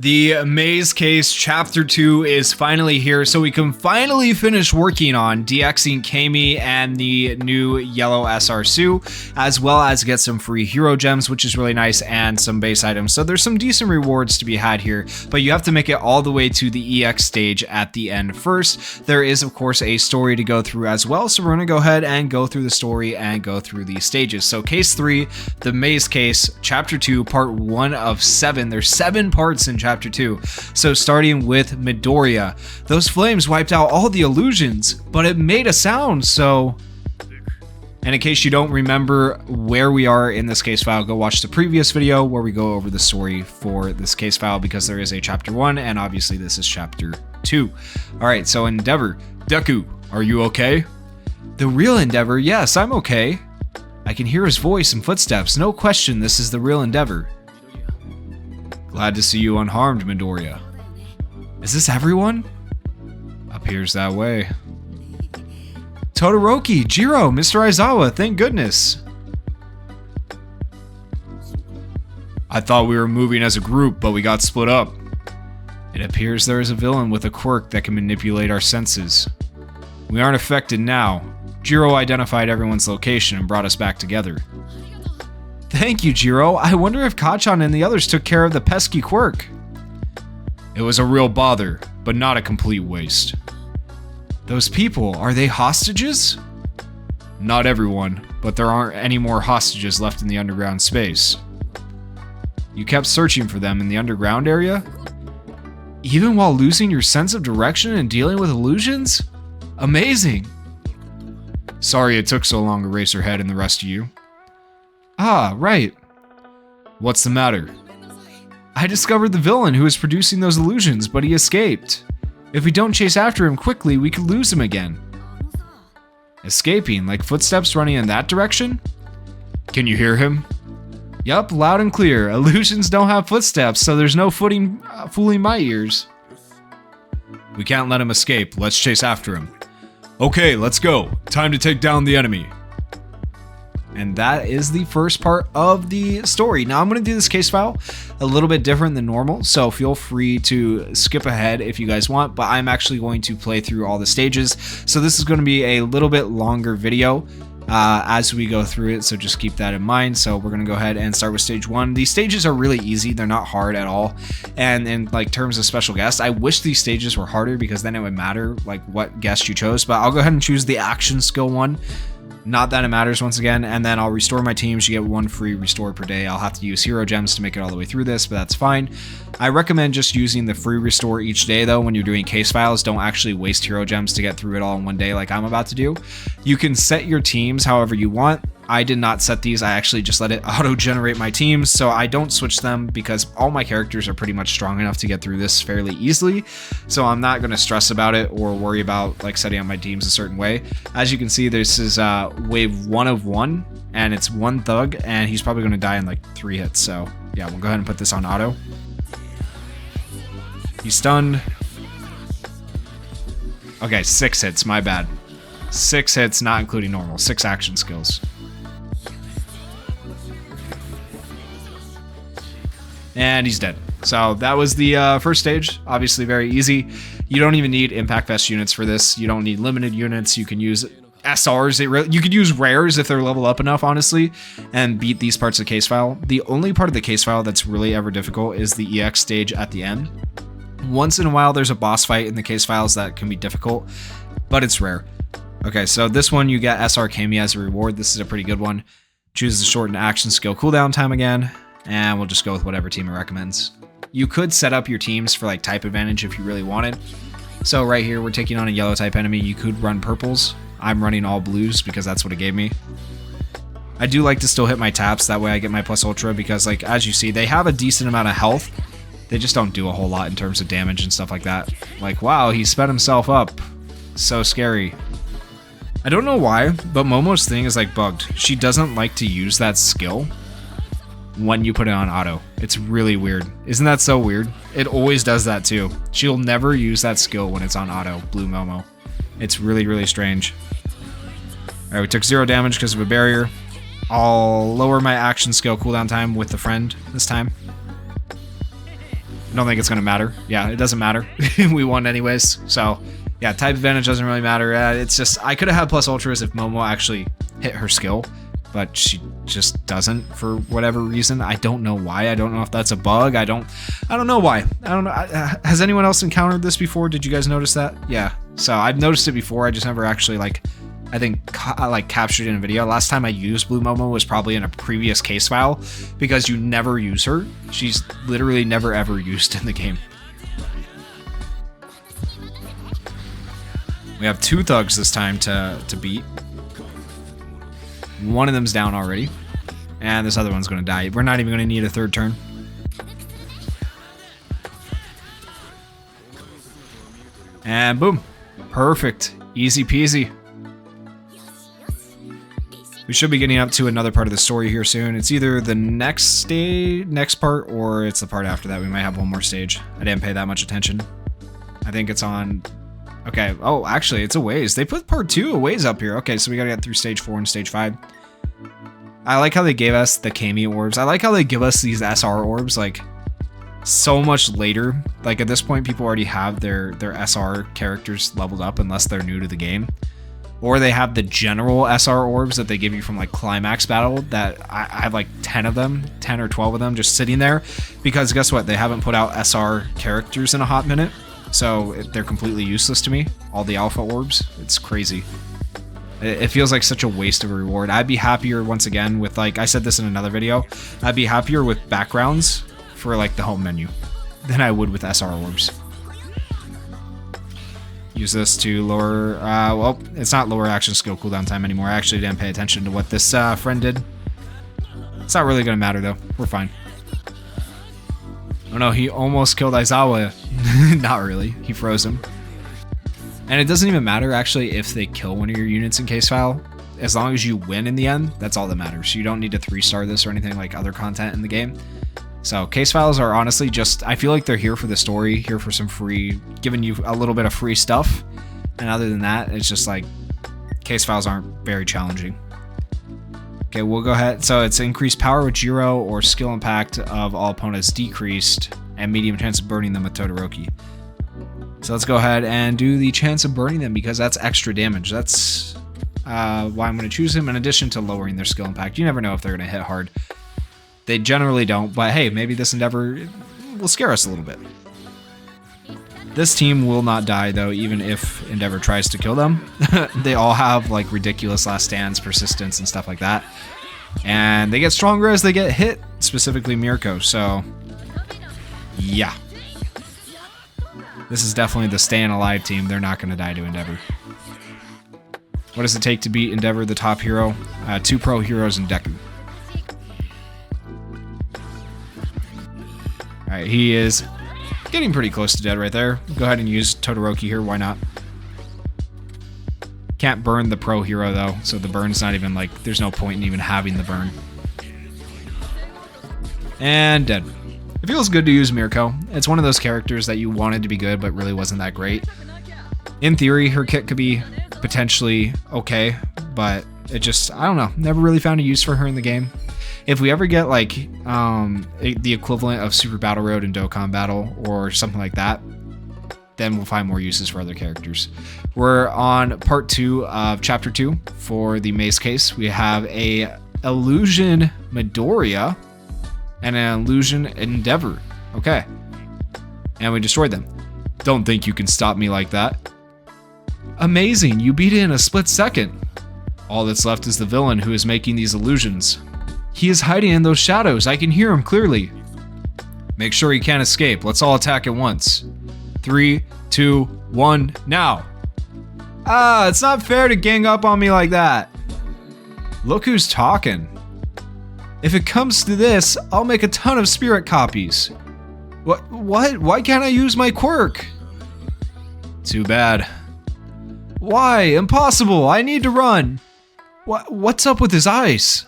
The Maze Case Chapter 2 is finally here, so we can finally finish working on DXing Camie and the new yellow SR Sue, as well as get some free hero gems, which is really nice, and some base items. So there's some decent rewards to be had here, but you have to make it all the way to the EX stage at the end first. There is, of course, a story to go through as well, so we're going to go ahead and go through the story and go through these stages. So Case 3, The Maze Case, Chapter 2, Part 1 of 7. There's 7 parts in Chapter 2. So starting with Midoriya. Those flames wiped out all the illusions, but it made a sound, so... And in case you don't remember where we are in this case file, go watch the previous video where we go over the story for this case file, because there is a Chapter 1, and obviously this is Chapter 2. Alright, so Endeavor. Deku, are you okay? The real Endeavor? Yes, I'm okay. I can hear his voice and footsteps. No question, this is the real Endeavor. Glad to see you unharmed, Midoriya. Is this everyone? Appears that way. Todoroki, Jiro, Mr. Aizawa, thank goodness. I thought we were moving as a group, but we got split up. It appears there is a villain with a quirk that can manipulate our senses. We aren't affected now. Jiro identified everyone's location and brought us back together. Thank you, Jiro. I wonder if Kacchan and the others took care of the pesky quirk. It was a real bother, but not a complete waste. Those people, are they hostages? Not everyone, but there aren't any more hostages left in the underground space. You kept searching for them in the underground area? Even while losing your sense of direction and dealing with illusions? Amazing! Sorry it took so long to Eraserhead and the rest of you. Ah, right. What's the matter? I discovered the villain who was producing those illusions, but he escaped. If we don't chase after him quickly, we could lose him again. Escaping, like footsteps running in that direction? Can you hear him? Yup, loud and clear. Illusions don't have footsteps, so there's no fooling my ears. We can't let him escape. Let's chase after him. Okay, let's go. Time to take down the enemy. And that is the first part of the story. Now I'm going to do this case file a little bit different than normal, so feel free to skip ahead if you guys want, but I'm actually going to play through all the stages. So this is going to be a little bit longer video as we go through it, so just keep that in mind. So we're going to go ahead and start with stage 1. These stages are really easy. They're not hard at all. And in like terms of special guests, I wish these stages were harder, because then it would matter like what guest you chose, but I'll go ahead and choose the action skill one. Not that it matters once again, and then I'll restore my teams. You get 1 free restore per day. I'll have to use hero gems to make it all the way through this, but that's fine. I recommend just using the free restore each day though when you're doing case files. Don't actually waste hero gems to get through it all in one day like I'm about to do. You can set your teams however you want. I did not set these. I actually just let it auto-generate my teams, so I don't switch them because all my characters are pretty much strong enough to get through this fairly easily, so I'm not going to stress about it or worry about like setting up my teams a certain way. As you can see, this is wave 1 of 1, and it's 1 thug, and he's probably going to die in like 3 hits, so yeah, we'll go ahead and put this on auto. He's stunned. Okay, 6 hits, my bad. 6 hits, not including normal. 6 action skills. And he's dead. So that was the first stage. Obviously very easy. You don't even need impact vest units for this. You don't need limited units. You can use SRs. You could use rares if they're level up enough, honestly, and beat these parts of the case file. The only part of the case file that's really ever difficult is the EX stage at the end. Once in a while there's a boss fight in the case files that can be difficult, but it's rare. Okay, so this one you get SR Camie as a reward. This is a pretty good one. Choose the shortened action skill cooldown time again, and we'll just go with whatever team it recommends. You could set up your teams for like type advantage if you really wanted. So right here we're taking on a yellow type enemy. You could run purples. I'm running all blues because that's what it gave me. I do like to still hit my taps, that way I get my plus ultra, because like as you see, they have a decent amount of health. They just don't do a whole lot in terms of damage and stuff like that. Like, wow, he sped himself up. So scary. I don't know why, but Momo's thing is like bugged. She doesn't like to use that skill when you put it on auto. It's really weird. Isn't that so weird? It always does that too. She'll never use that skill when it's on auto, Blue Momo. It's really, really strange. Alright, we took 0 damage because of a barrier. I'll lower my action skill cooldown time with the friend this time. I don't think it's going to matter. Yeah, it doesn't matter. We won anyways. So, yeah, type advantage doesn't really matter. It's just, I could have had plus ultras if Momo actually hit her skill, but she just doesn't for whatever reason. I don't know why. I don't know if that's a bug. I don't know why. I don't know. Has anyone else encountered this before? Did you guys notice that? Yeah. So I've noticed it before. I just never actually captured it in a video. Last time I used Blue Momo was probably in a previous case file because you never use her. She's literally never ever used in the game. We have 2 thugs this time to beat. One of them's down already. And this other one's going to die. We're not even going to need a 3rd turn. And boom. Perfect. Easy peasy. We should be getting up to another part of the story here soon. It's either the next part, or it's the part after that. We might have one more stage. I didn't pay that much attention. I think it's on... Okay. Oh, actually, it's a ways. They put part 2 a ways up here. Okay, so we gotta get through stage 4 and stage 5. I like how they gave us the Kami orbs. I like how they give us these SR orbs, like, so much later. Like, at this point, people already have their SR characters leveled up, unless they're new to the game. Or they have the general SR orbs that they give you from, like, Climax Battle, that I have, like, 10 of them, 10 or 12 of them, just sitting there. Because guess what? They haven't put out SR characters in a hot minute. So they're completely useless to me. All the alpha orbs. It's crazy. It feels like such a waste of a reward. I'd be happier, once again, with, like, I said this in another video, I'd be happier with backgrounds for, like, the home menu than I would with SR orbs. Use this to lower, well, it's not lower action skill cooldown time anymore. I actually didn't pay attention to what this friend did. It's not really going to matter, though. We're fine. Oh no, he almost killed Aizawa. Not really. He froze him. And it doesn't even matter, actually, if they kill one of your units in case file. As long as you win in the end, that's all that matters. You don't need to 3-star this or anything like other content in the game. So case files are honestly just, I feel like they're here for the story, here for some free, giving you a little bit of free stuff. And other than that, it's just like, case files aren't very challenging. Okay, we'll go ahead. So it's increased power with Jiro, or skill impact of all opponents decreased, and medium chance of burning them with Todoroki. So let's go ahead and do the chance of burning them, because that's extra damage. That's why I'm going to choose him, in addition to lowering their skill impact. You never know if they're going to hit hard. They generally don't, but hey, maybe this Endeavor will scare us a little bit. This team will not die, though, even if Endeavor tries to kill them. They all have, like, ridiculous last stands, persistence, and stuff like that. And they get stronger as they get hit, specifically Mirko, so... yeah. This is definitely the staying alive team. They're not going to die to Endeavor. What does it take to beat Endeavor, the top hero? 2 pro heroes and Deku. Alright, he is getting pretty close to dead right there. Go ahead and use Todoroki here, why not? Can't burn the pro hero though, so the burn's not even like, there's no point in even having the burn. And dead. It feels good to use Mirko. It's one of those characters that you wanted to be good, but really wasn't that great. In theory, her kit could be potentially okay, but it just, I don't know, never really found a use for her in the game. If we ever get like the equivalent of Super Battle Road and Dokkan Battle or something like that, then we'll find more uses for other characters. We're on part 2 of chapter 2 for the maze case. We have a Illusion Midoriya and an Illusion Endeavor. Okay. And we destroyed them. Don't think you can stop me like that. Amazing, you beat it in a split second. All that's left is the villain who is making these illusions. He is hiding in those shadows. I can hear him clearly. Make sure he can't escape. Let's all attack at once. 3, 2, 1, now. Ah, it's not fair to gang up on me like that. Look who's talking. If it comes to this, I'll make a ton of spirit copies. What? Why can't I use my quirk? Too bad. Why? Impossible. I need to run. What's up with his eyes?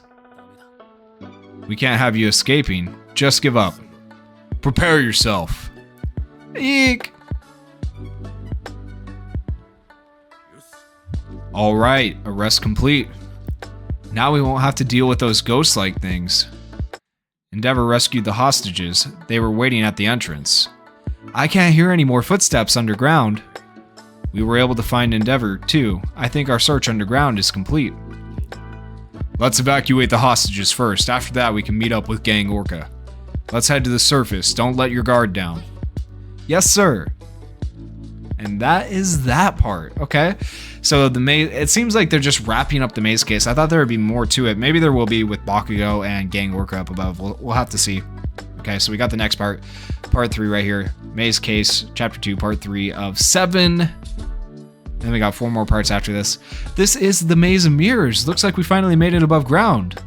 We can't have you escaping. Just give up. Prepare yourself. Eek. Alright, arrest complete. Now we won't have to deal with those ghost-like things. Endeavor rescued the hostages. They were waiting at the entrance. I can't hear any more footsteps underground. We were able to find Endeavor, too. I think our search underground is complete. Let's evacuate the hostages first. After that, we can meet up with Gang Orca. Let's head to the surface. Don't let your guard down. Yes, sir. And that is that part. Okay. So the maze, it seems like they're just wrapping up the maze case. I thought there would be more to it. Maybe there will be with Bakugo and Gang Orca up above. We'll have to see. Okay, so we got the next part. Part 3 right here. Maze case, chapter 2, part 3 of 7. Then we got 4 more parts after this. This is the Maze of Mirrors. Looks like we finally made it above ground.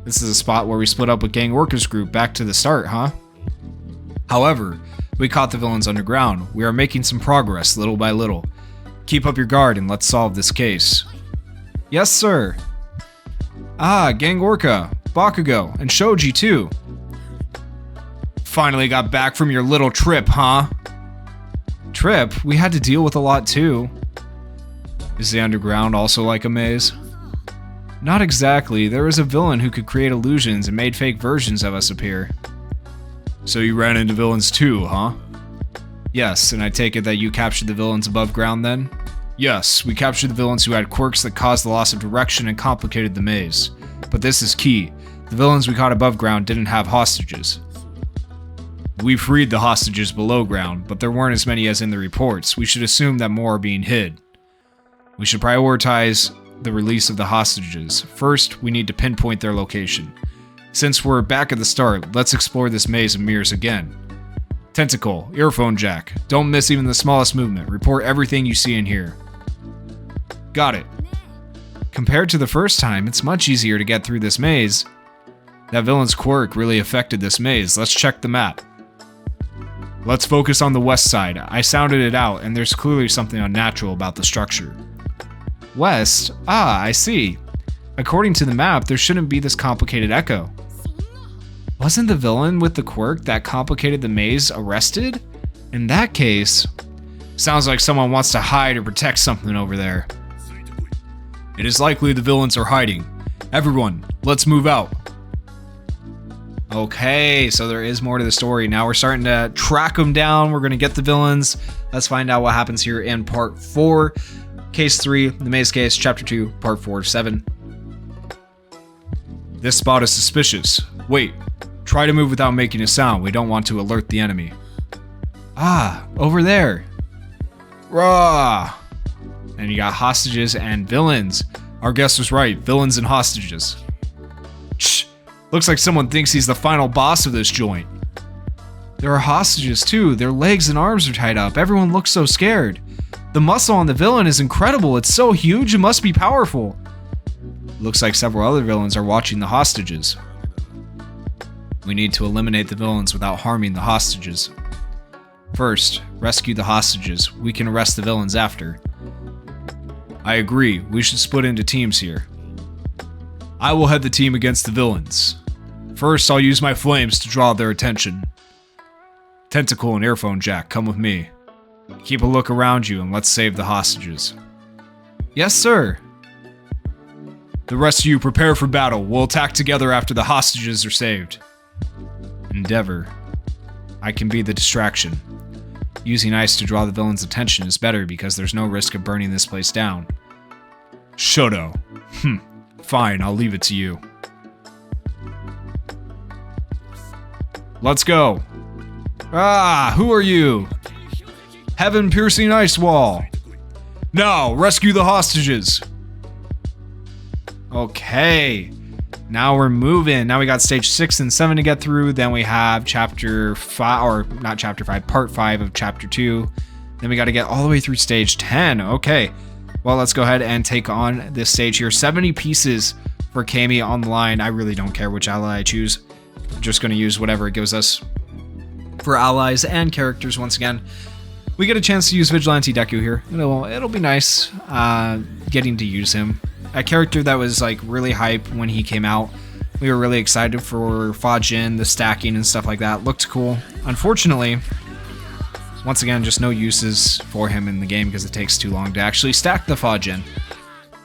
This is a spot where we split up with Gang Orca's group back to the start, huh? However, we caught the villains underground. We are making some progress little by little. Keep up your guard and let's solve this case. Yes, sir. Ah, Gang Orca, Bakugo, and Shoji too. Finally got back from your little trip, huh? Trip? We had to deal with a lot too. Is the underground also like a maze? Not exactly. There was a villain who could create illusions and made fake versions of us appear. So you ran into villains too, huh? Yes, and I take it that you captured the villains above ground then? Yes, we captured the villains who had quirks that caused the loss of direction and complicated the maze. But this is key. The villains we caught above ground didn't have hostages. We freed the hostages below ground, but there weren't as many as in the reports. We should assume that more are being hid. We should prioritize the release of the hostages. First, we need to pinpoint their location. Since we're back at the start, let's explore this maze of mirrors again. Tentacle, earphone jack. Don't miss even the smallest movement. Report everything you see and hear. Got it. Compared to the first time, it's much easier to get through this maze. That villain's quirk really affected this maze. Let's check the map. Let's focus on the west side. I sounded it out, and there's clearly something unnatural about the structure. West? Ah, I see. According to the map, there shouldn't be this complicated echo. Wasn't the villain with the quirk that complicated the maze arrested? In that case, sounds like someone wants to hide or protect something over there. It is likely the villains are hiding. Everyone, let's move out. Okay, so there is more to the story. Now we're starting to track them down. We're going to get the villains. Let's find out what happens here in part 4. Case 3, the maze case, chapter 2, part 4 of 7. This spot is suspicious. Wait, try to move without making a sound. We don't want to alert the enemy. Ah, over there. Rah! And you got hostages and villains. Our guest was right, villains and hostages. Shh, looks like someone thinks he's the final boss of this joint. There are hostages too. Their legs and arms are tied up. Everyone looks so scared. The muscle on the villain is incredible. It's so huge, it must be powerful. Looks like several other villains are watching the hostages. We need to eliminate the villains without harming the hostages. First, rescue the hostages. We can arrest the villains after. I agree. We should split into teams here. I will head the team against the villains. First, I'll use my flames to draw their attention. Tentacle and earphone jack, come with me. Keep a look around you and let's save the hostages. Yes, sir. The rest of you prepare for battle. We'll attack together after the hostages are saved. Endeavor. I can be the distraction. Using ice to draw the villain's attention is better because there's no risk of burning this place down. Shoto. Fine, I'll leave it to you. Let's go. Ah, who are you? Heaven-piercing ice wall. Now, rescue the hostages. Okay. Now we're moving. Now we got stage 6 and 7 to get through. Then we have chapter 5, or not chapter 5, part 5 of chapter 2. Then we got to get all the way through stage 10. Okay. Well, let's go ahead and take on this stage here. 70 pieces for Kami on the line. I really don't care which ally I choose. I'm just going to use whatever it gives us for allies and characters once again. We get a chance to use Vigilante Deku here. It'll be nice getting to use him. A character that was like really hype when he came out. We were really excited for Fajin, the stacking and stuff like that. Looked cool. Unfortunately, once again, just no uses for him in the game because it takes too long to actually stack the Fajin.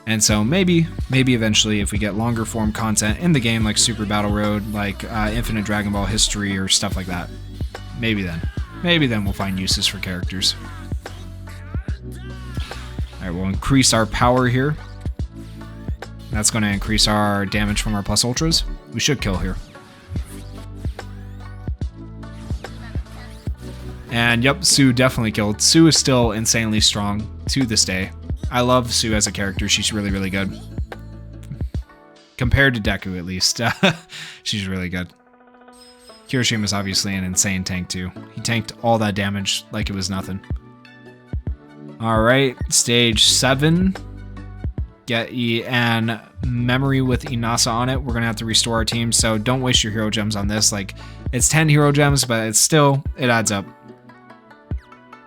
And so maybe eventually if we get longer form content in the game like Super Battle Road, like Infinite Dragon Ball History or stuff like that, maybe then we'll find uses for characters. Alright, we'll increase our power here. That's going to increase our damage from our plus ultras. We should kill here. And yep, Sue definitely killed. Sue is still insanely strong to this day. I love Sue as a character. She's really, really good. Compared to Deku, at least. She's really good. Kirishima is obviously an insane tank, too. He tanked all that damage like it was nothing. Alright, stage 7. Get an memory with Inasa on it. We're going to have to restore our team, so don't waste your hero gems on this. Like, it's 10 hero gems, but it's still, it adds up.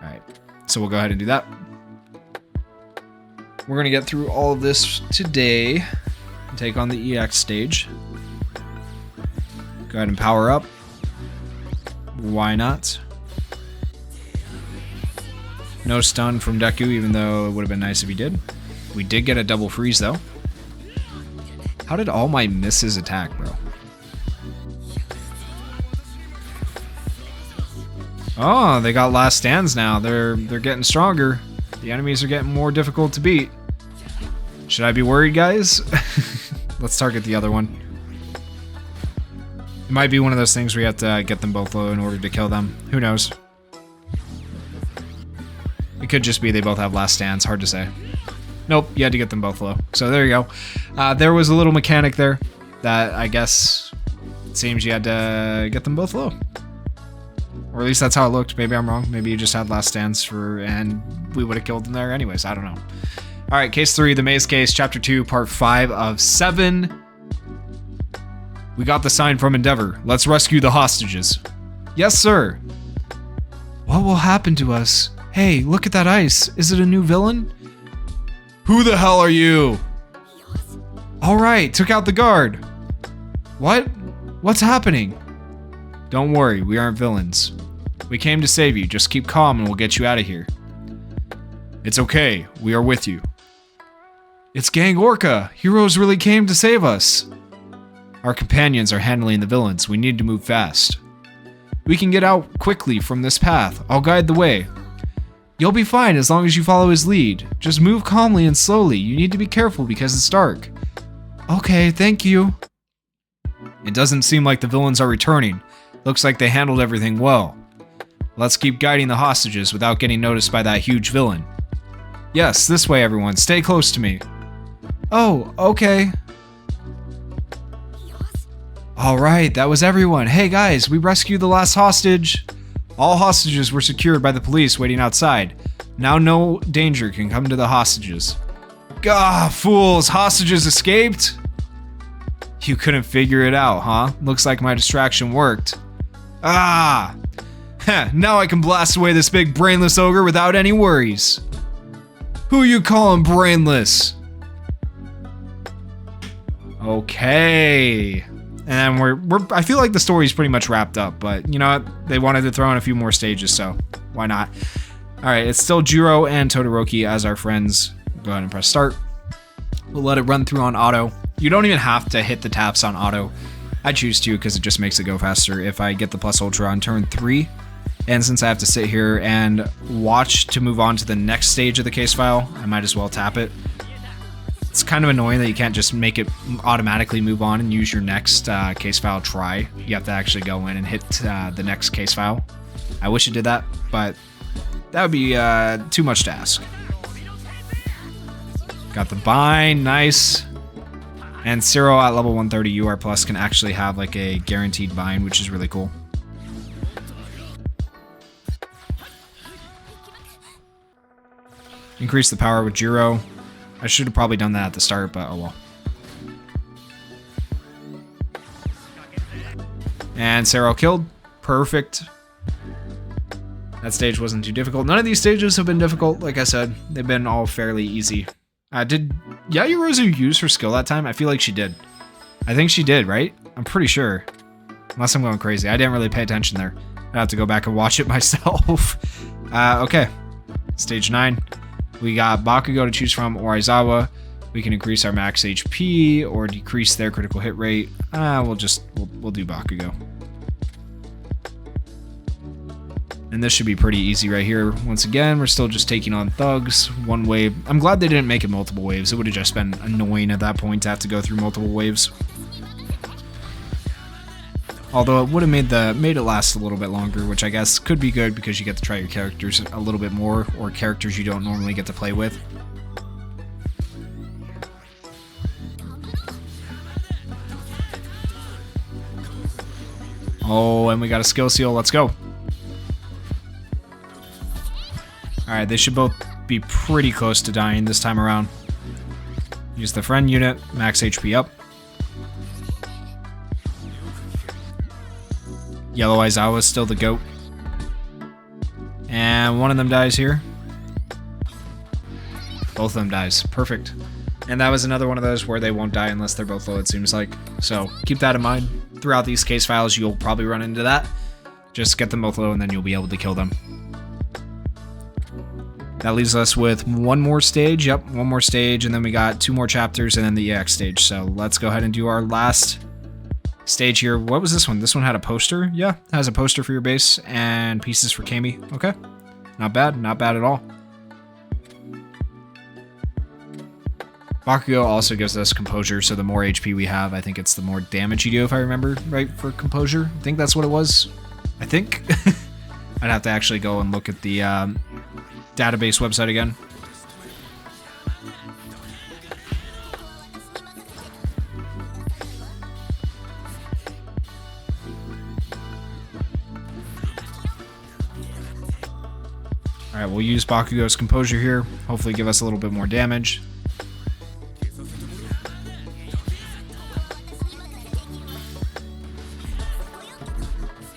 Alright, so we'll go ahead and do that. We're going to get through all of this today and take on the EX stage. Go ahead and power up. Why not? No stun from Deku, even though it would have been nice if he did. We did get a double freeze, though. How did all my misses attack, bro? Oh, they got last stands now. They're getting stronger. The enemies are getting more difficult to beat. Should I be worried, guys? Let's target the other one. It might be one of those things where you have to get them both low in order to kill them. Who knows? It could just be they both have last stands. Hard to say. Nope, you had to get them both low. So there you go. There was a little mechanic there that I guess it seems you had to get them both low. Or at least that's how it looked. Maybe I'm wrong. Maybe you just had last stands and we would have killed them there anyways. I don't know. All right, case 3, the Maze Case, chapter 2, part 5 of 7. We got the sign from Endeavor. Let's rescue the hostages. Yes, sir. What will happen to us? Hey, look at that ice. Is it a new villain? Who the hell are you? All right, took out the guard. What? What's happening? Don't worry, we aren't villains. We came to save you. Just keep calm and we'll get you out of here. It's okay. We are with you. It's Gang Orca. Heroes really came to save us. Our companions are handling the villains. We need to move fast. We can get out quickly from this path. I'll guide the way. You'll be fine as long as you follow his lead. Just move calmly and slowly. You need to be careful because it's dark. Okay, thank you. It doesn't seem like the villains are returning. Looks like they handled everything well. Let's keep guiding the hostages without getting noticed by that huge villain. Yes, this way everyone. Stay close to me. Oh, okay. Alright, that was everyone. Hey guys, we rescued the last hostage. All hostages were secured by the police waiting outside. Now no danger can come to the hostages. Gah, fools, hostages escaped? You couldn't figure it out, huh? Looks like my distraction worked. Ah! Heh, now I can blast away this big brainless ogre without any worries. Who you calling brainless? Okay. And I feel like the story's pretty much wrapped up, but you know what? They wanted to throw in a few more stages, so why not? Alright, it's still Jiro and Todoroki as our friends. Go ahead and press start. We'll let it run through on auto. You don't even have to hit the taps on auto. I choose to because it just makes it go faster if I get the plus ultra on turn 3. And since I have to sit here and watch to move on to the next stage of the case file, I might as well tap it. It's kind of annoying that you can't just make it automatically move on and use your next case file try. You have to actually go in and hit the next case file. I wish it did that, but that would be too much to ask. Got the bind, nice. And Zero at level 130 UR plus can actually have like a guaranteed bind, which is really cool. Increase the power with Jiro. I should have probably done that at the start, but oh well. And Zero killed. Perfect. That stage wasn't too difficult. None of these stages have been difficult, like I said. They've been all fairly easy. Did Yaoyorozu use her skill that time? I feel like she did. I think she did, right? I'm pretty sure. Unless I'm going crazy. I didn't really pay attention there. I have to go back and watch it myself. Okay. Stage 9. We got Bakugo to choose from, or Aizawa. We can increase our max HP or decrease their critical hit rate. We'll do Bakugo. And this should be pretty easy right here. Once again, we're still just taking on thugs. One wave. I'm glad they didn't make it multiple waves. It would have just been annoying at that point to have to go through multiple waves. Although it would have made it last a little bit longer, which I guess could be good because you get to try your characters a little bit more, or characters you don't normally get to play with. Oh, and we got a skill seal. Let's go. Alright, they should both be pretty close to dying this time around. Use the friend unit, max HP up. Yellow Aizawa is still the GOAT. And one of them dies here. Both of them dies. Perfect. And that was another one of those where they won't die unless they're both low, it seems like. So keep that in mind. Throughout these case files, you'll probably run into that. Just get them both low and then you'll be able to kill them. That leaves us with one more stage. Yep, one more stage, and then we got 2 more chapters and then the EX stage. So let's go ahead and do our last stage here. What was this one? This one had a poster? Yeah, it has a poster for your base and pieces for Kami. Okay, not bad at all. Bakugo also gives us composure, so the more HP we have, I think it's the more damage you do, if I remember right, for composure. I think that's what it was. I think. I'd have to actually go and look at the database website again. Alright, we'll use Bakugo's composure here. Hopefully give us a little bit more damage.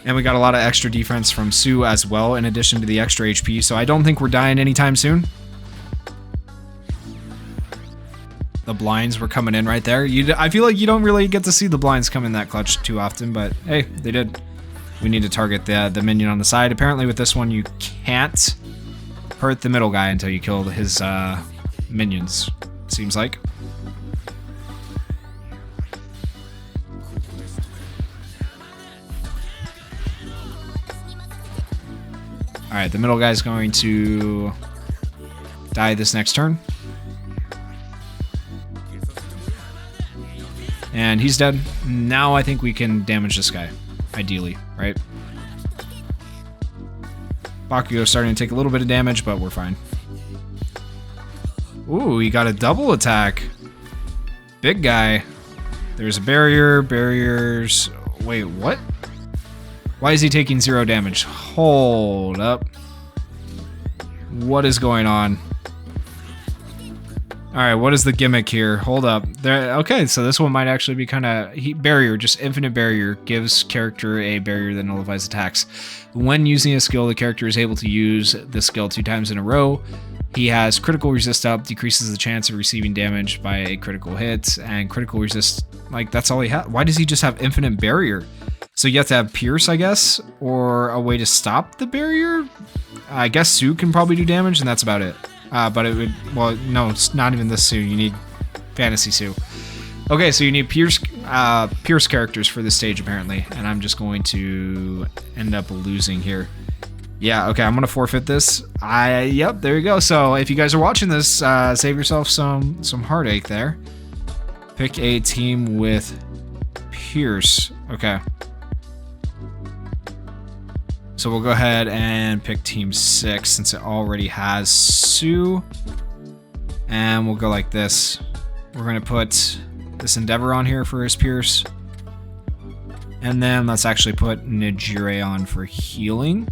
And we got a lot of extra defense from Tsu as well, in addition to the extra HP, so I don't think we're dying anytime soon. The blinds were coming in right there. I feel like you don't really get to see the blinds come in that clutch too often, but hey, they did. We need to target the minion on the side. Apparently with this one, you can't hurt the middle guy until you kill his minions, seems like. Alright, the middle guy's going to die this next turn. And he's dead. Now I think we can damage this guy, ideally, right? Bakugo's starting to take a little bit of damage, but we're fine. Ooh, he got a double attack. Big guy. There's a barrier, barriers. Wait, what? Why is he taking 0 damage? Hold up. What is going on? Alright, what is the gimmick here? Hold up. Okay, so this one might actually be kind of... Barrier, just infinite barrier, gives character a barrier that nullifies attacks. When using a skill, the character is able to use the skill 2 times in a row. He has critical resist up, decreases the chance of receiving damage by a critical hit, and critical resist, like, that's all he has. Why does he just have infinite barrier? So you have to have Pierce, I guess, or a way to stop the barrier? I guess Tsu can probably do damage, and that's about it. But it would, well, no, it's not even this Tsu. You need Fantasy Tsu. Okay, so you need Pierce characters for this stage, apparently. And I'm just going to end up losing here. Yeah, okay, I'm going to forfeit this. Yep, there you go. So if you guys are watching this, save yourself some heartache there. Pick a team with Pierce. Okay. So we'll go ahead and pick Team 6 since it already has Tsu. And we'll go like this. We're going to put this Endeavor on here for his Pierce. And then let's actually put Nejire on for healing.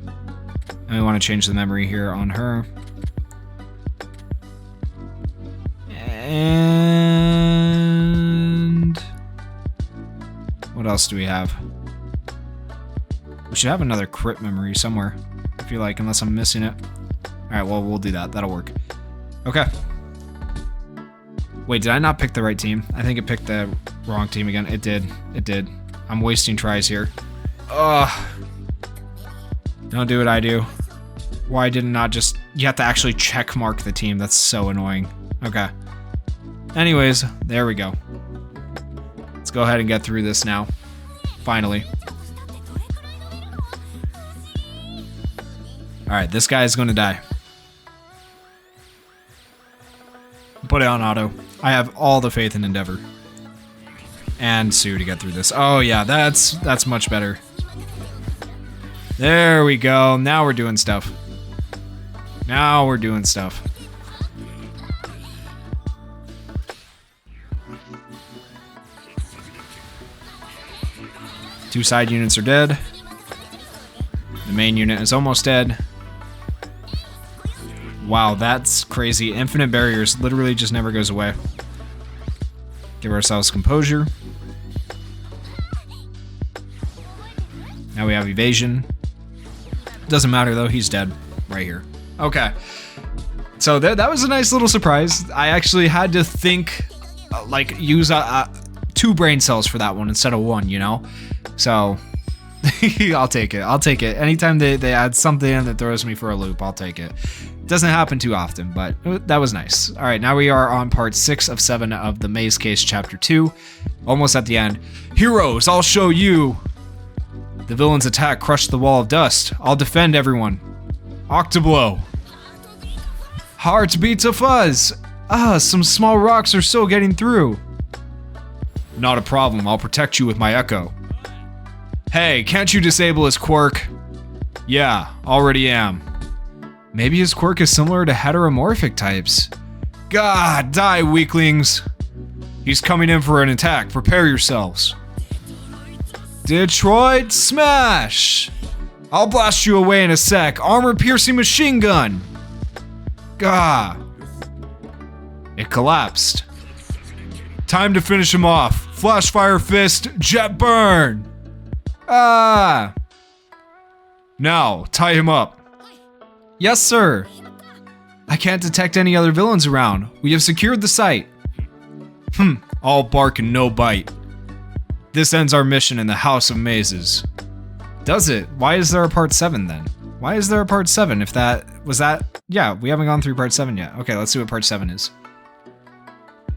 And we want to change the memory here on her. And what else do we have? We should have another crit memory somewhere, I feel like, unless I'm missing it. Alright, well, we'll do that. That'll work. Okay. Wait, did I not pick the right team? I think it picked the wrong team again. It did. It did. I'm wasting tries here. Ugh. Don't do what I do. Why did it not just... You have to actually check mark the team. That's so annoying. Okay. Anyways, there we go. Let's go ahead and get through this now. Finally. Alright, this guy is going to die. Put it on auto. I have all the faith in Endeavor. And Sue to get through this. Oh yeah, that's much better. There we go. Now we're doing stuff. Now we're doing stuff. Two side units are dead. The main unit is almost dead. Wow, that's crazy. Infinite barriers literally just never goes away. Give ourselves composure. Now we have evasion. Doesn't matter though, he's dead right here. Okay. So that was a nice little surprise. I actually had to think, like, use 2 brain cells for that one instead of 1, you know? So, I'll take it. I'll take it. Anytime they add something in that throws me for a loop, I'll take it. Doesn't happen too often, but that was nice. All right, now we are on part 6 of 7 of the Maze Case Chapter 2. Almost at the end. Heroes, I'll show you! The villain's attack crushed the wall of dust. I'll defend everyone. Octoblow. Heart beats a fuzz. Some small rocks are still getting through. Not a problem, I'll protect you with my echo. Hey, can't you disable his quirk? Yeah, already am. Maybe his quirk is similar to heteromorphic types. God, die, weaklings. He's coming in for an attack, prepare yourselves. Detroit Smash! I'll blast you away in a sec. Armor-piercing machine gun! Gah! It collapsed. Time to finish him off. Flash fire fist, jet burn! Ah! Now, tie him up. Yes, sir. I can't detect any other villains around. We have secured the site. All bark and no bite. This ends our mission in the House of Mazes. Does it? Why is there a part 7 then? Why is there a part 7 if that... Was that... Yeah, we haven't gone through part 7 yet. Okay, let's see what part 7 is.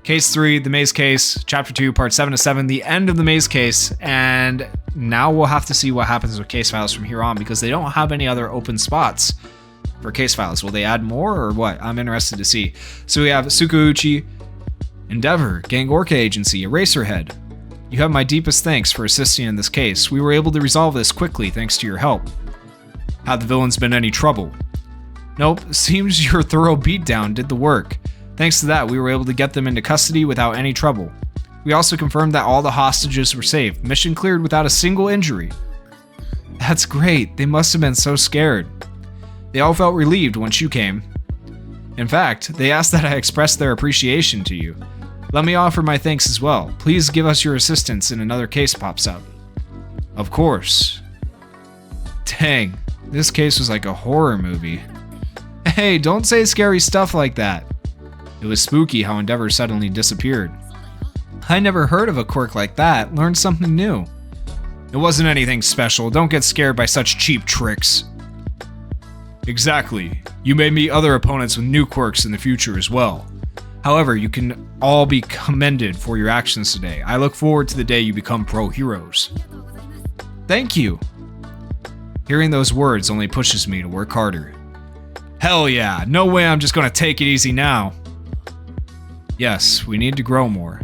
Case 3, the Maze Case, Chapter 2, Part 7 of 7, the end of the Maze Case, and now we'll have to see what happens with case files from here on because they don't have any other open spots for case files. Will they add more or what? I'm interested to see. So we have Tsukauchi, Endeavor, Gang Orca Agency, Eraserhead. You have my deepest thanks for assisting in this case. We were able to resolve this quickly thanks to your help. Have the villains been any trouble? Nope, seems your thorough beatdown did the work. Thanks to that, we were able to get them into custody without any trouble. We also confirmed that all the hostages were safe. Mission cleared without a single injury. That's great. They must have been so scared. They all felt relieved once you came. In fact, they asked that I express their appreciation to you. Let me offer my thanks as well. Please give us your assistance in another case pops up. Of course. Dang, this case was like a horror movie. Hey, don't say scary stuff like that. It was spooky how Endeavor suddenly disappeared. I never heard of a quirk like that. Learned something new. It wasn't anything special. Don't get scared by such cheap tricks. Exactly. You may meet other opponents with new quirks in the future as well. However, you can all be commended for your actions today. I look forward to the day you become pro heroes. Thank you. Hearing those words only pushes me to work harder. Hell yeah, no way I'm just gonna take it easy now. Yes, we need to grow more.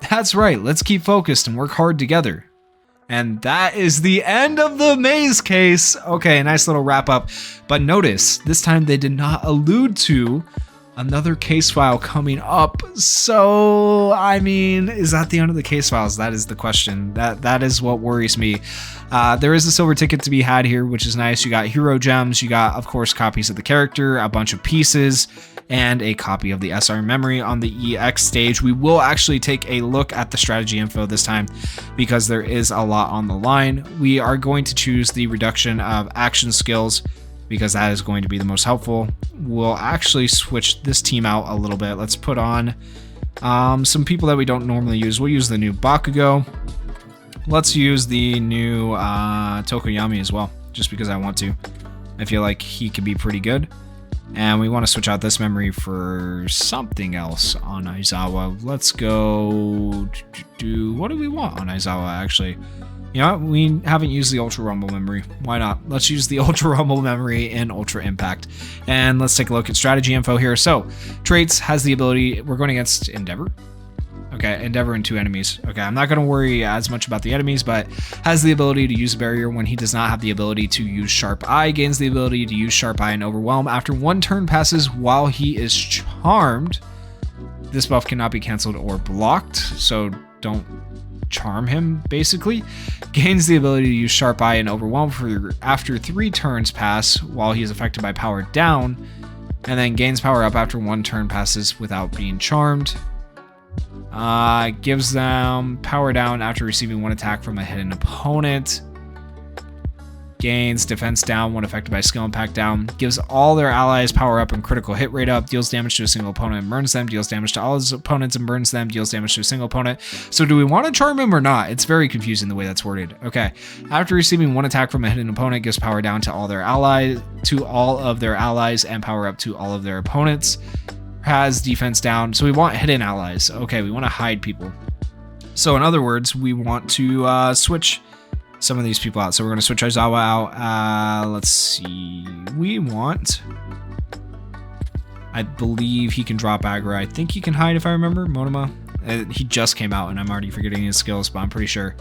That's right, let's keep focused and work hard together. And that is the end of the Maze Case. Okay, nice little wrap up. But notice, this time they did not allude to another case file coming up. So, I mean, is that the end of the case files? That is the question. That is what worries me. There is a silver ticket to be had here, which is nice. You got hero gems. You got, of course, copies of the character, a bunch of pieces, and a copy of the SR memory on the EX stage. We will actually take a look at the strategy info this time because there is a lot on the line. We are going to choose the reduction of action skills because that is going to be the most helpful. We'll actually switch this team out a little bit. Let's put on some people that we don't normally use. We'll use the new Bakugo. Let's use the new Tokoyami as well, just because I want to. I feel like he could be pretty good. And we want to switch out this memory for something else on Aizawa. Let's go do what do we want on Aizawa, actually? You know what? We haven't used the Ultra Rumble memory. Why not? Let's use the Ultra Rumble memory in Ultra Impact. And let's take a look at strategy info here. So, traits has the ability, we're going against Endeavor. Okay, Endeavor and 2 enemies. Okay, I'm not going to worry as much about the enemies, but has the ability to use a barrier when he does not have the ability to use Sharp Eye. Gains the ability to use Sharp Eye and Overwhelm after 1 turn passes while he is charmed. This buff cannot be canceled or blocked, so don't charm him, basically. Gains the ability to use Sharp Eye and Overwhelm for after 3 turns pass while he is affected by Power Down, and then gains Power Up after 1 turn passes without being charmed. Gives them Power Down after receiving 1 attack from a hidden opponent. Gains Defense Down when affected by Skill Impact Down. Gives all their allies Power Up and Critical Hit Rate up. Deals damage to a single opponent and burns them. Deals damage to all his opponents and burns them. Deals damage to a single opponent. So do we want to charm him or not? It's very confusing the way that's worded. Okay. After receiving 1 attack from a hidden opponent, gives Power Down to all their allies, and Power Up to all of their opponents. Has defense down, so we want hidden allies. Okay, we want to hide people. So in other words, we want to switch some of these people out. So we're going to switch Aizawa out. Let's see. We want... I believe he can drop aggro. I think he can hide if I remember. Monoma. He just came out and I'm already forgetting his skills, but I'm pretty sure.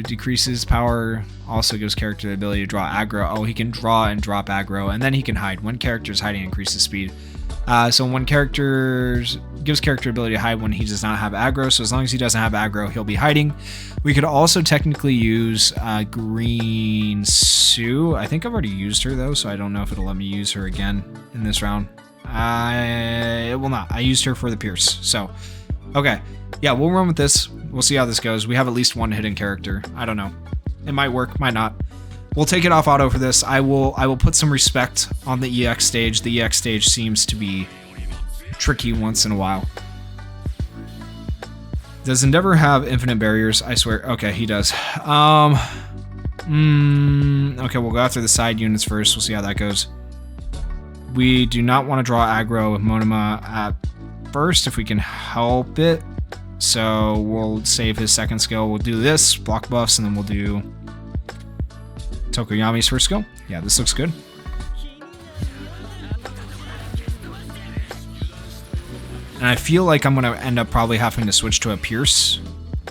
Decreases power, also gives character the ability to draw aggro. Oh, he can draw and drop aggro, and then he can hide. When character is hiding, increases speed. So when characters gives character ability to hide when he does not have aggro. So as long as he doesn't have aggro, he'll be hiding. We could also technically use Green Sue. I think I've already used her though, so I don't know if it'll let me use her again in this round. It will not. I used her for the Pierce. So, okay. Yeah, we'll run with this. We'll see how this goes. We have at least 1 hidden character. I don't know. It might work, might not. We'll take it off auto for this. I will put some respect on the EX stage. The EX stage seems to be tricky once in a while. Does Endeavor have infinite barriers? I swear. Okay, he does. Okay, we'll go after the side units first. We'll see how that goes. We do not want to draw aggro with Monoma at first if we can help it. So we'll save his second skill. We'll do this, block buffs, and then we'll do Tokoyami's first skill. Yeah, this looks good. And I feel like I'm going to end up probably having to switch to a Pierce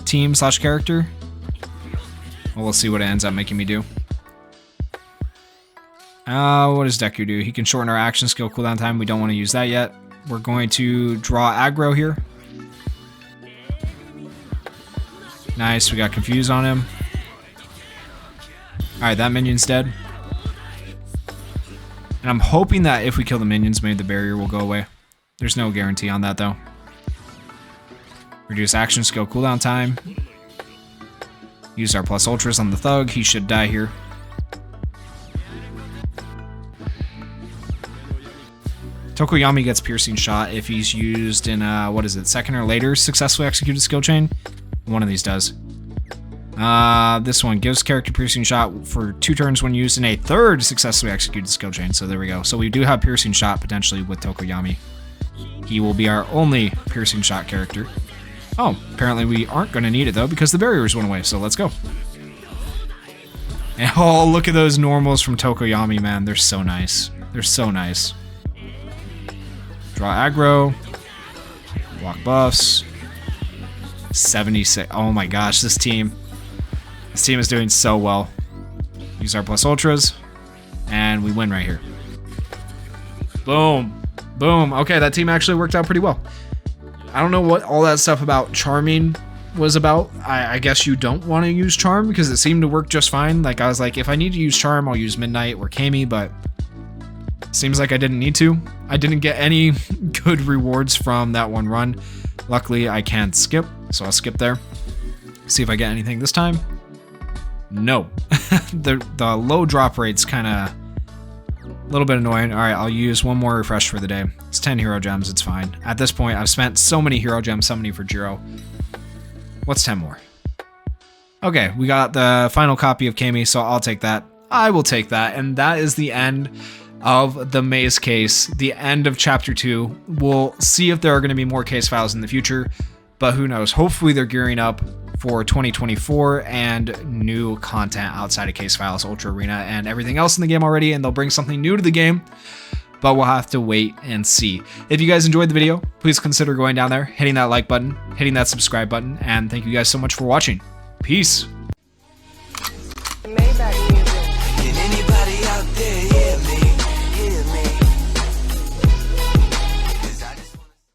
team / character. Well, we'll see what it ends up making me do. What does Deku do? He can shorten our action skill cooldown time. We don't want to use that yet. We're going to draw aggro here. Nice, we got confused on him. Alright, that minion's dead. And I'm hoping that if we kill the minions, maybe the barrier will go away. There's no guarantee on that though. Reduce action skill cooldown time. Use our plus ultras on the thug. He should die here. Tokoyami gets piercing shot if he's used in what is it, second or later successfully executed skill chain. One of these does. This one gives character piercing shot for 2 turns when used in a third successfully executed skill chain. So there we go. So we do have piercing shot potentially with Tokoyami. He will be our only piercing shot character. Oh, apparently we aren't going to need it though because the barriers went away. So let's go. And oh, look at those normals from Tokoyami, man. They're so nice. They're so nice. Draw aggro. Block buffs. 76. Oh my gosh, this team is doing so well. Use our plus ultras, and we win right here. Boom. Boom. Okay, that team actually worked out pretty well. I don't know what all that stuff about charming was about. I guess you don't want to use charm because it seemed to work just fine. Like I was like, if I need to use charm, I'll use Midnight or Kami, but seems like I didn't need to. I didn't get any good rewards from that one run. Luckily, I can skip, so I'll skip there. See if I get anything this time. No. the low drop rate's kind of a little bit annoying. All right, I'll use one more refresh for the day. It's 10 hero gems, it's fine. At this point, I've spent so many hero gems summoning for Jiro. What's 10 more? Okay, we got the final copy of Kami, so I'll take that. I will take that, and that is the end of the Maze case, the end of chapter 2. We'll see if there are going to be more case files in the future, but who knows? Hopefully they're gearing up for 2024 and new content outside of Case Files, Ultra Arena, and everything else in the game already, and they'll bring something new to the game, but we'll have to wait and see. If you guys enjoyed the video, please consider going down there, hitting that like button, hitting that subscribe button, and thank you guys so much for watching. Peace. Maybach